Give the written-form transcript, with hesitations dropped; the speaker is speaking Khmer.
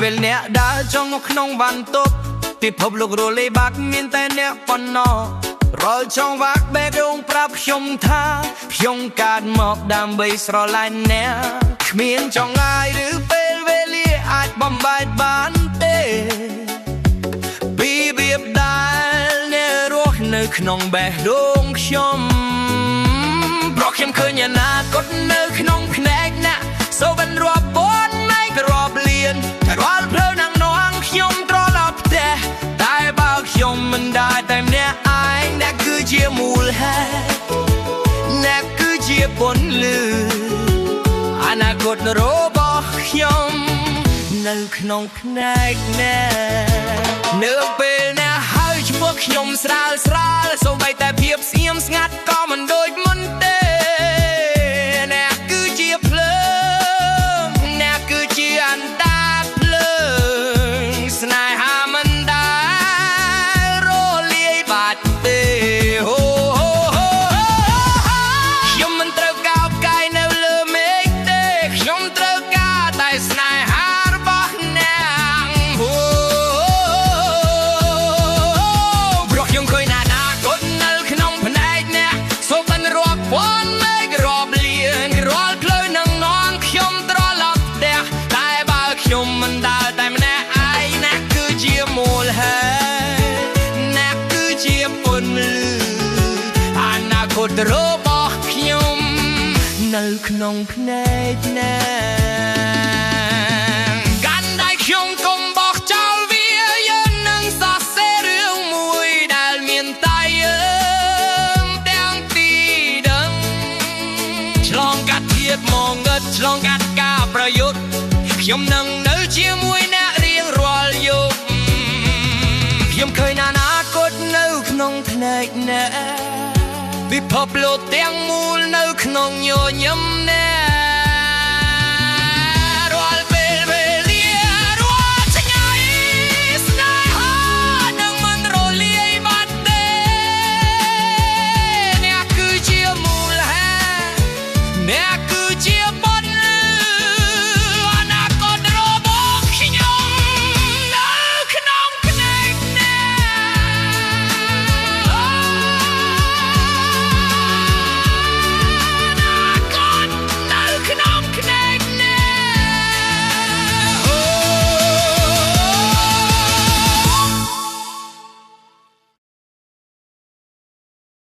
ពេលអ្នកដើរចង់នៅក្នុងវ៉ាន់ទប់ពិភពលោករលេបាក់មានតែអ្នកប៉ុណ្ណោះរាល់ចង់វាក់បែករងប្រាប់ខ្ញុំថាខ្ញុំកើតមកដើម្បីស្រឡាញ់អ្នកគ្មានចង់ងាយឬពេលវេលាអាចបំបែកបានទេពីរបៀបដែលអ្នករស់នៅក្នុងបេះដូងខ្ញុំព្រោះខ្ញុំឃើញអនាគតនៅក្នុងភ្នែកអ្នកសូវបានរាប់ពាន់ម៉ែក៏រាប់លានតែរាល់ផ្លូវណាំងនងខ្ញុំត្រឡប់ផ្ទះតែបើខ្ញុំមិនได้តែម្នាក់ឯងអ្នកគឺជាមូលហេតុអ្នកគឺជាពន្លឺអនាគតរបស់ខ្ញុំនៅក្នុងភ្នែកអ្នកនៅពេលអ្នកហើយឈ្មោះខ្ញុំស្រាលសូម្បីតែភាពស្ងៀមស្ងាត់ក៏មិនដូចមុនទេអ្នកគឺជាភ្លើងអ្នកគឺជាអណ្ដាតភ្លើងស្នេហាមិនដែលរលាយបាត់ទេខ្ញុំមិនត្រូវកោបកាយនៅលើមេឃទេខ្ញុំត្រូវការតែស្នេហារបស់អ្នកព្រោះខ្ញុំឃើញអនាគតនៅក្នុងភ្នែកអ្នកសូវបានរាប់ពាន់មេឃរាប់លានរាល់ផ្លូវនឹងនងខ្ញុំត្រឡប់ផ្ទះតែបើខ្ញុំមិនដើរតែម្នាក់ឯងអ្នកគឺជាមូលហេតុអ្នកគឺជាពន្លឺអនាគតរបស់ខ្ញុំនៅក្នុងភ្នែកអ្នកកាន់ដៃខ្ញុំកុំបោះចោលវាយើងនឹងសរសេររឿងមួយដែលមានតែយើងទាំងពីរដឹងឆ្លងកាត់ភាពងងឹតឆ្លងកាត់ការប្រយុទ្ធខ្ញុំនឹងនៅជាមួយអ្នករៀងរាល់យប់ខ្ញុំឃើញអនាគតនៅក្នុងភ្នែកអ្នកពិភពលោកទាំងមូលនៅក្នុងញញឹមអ្នក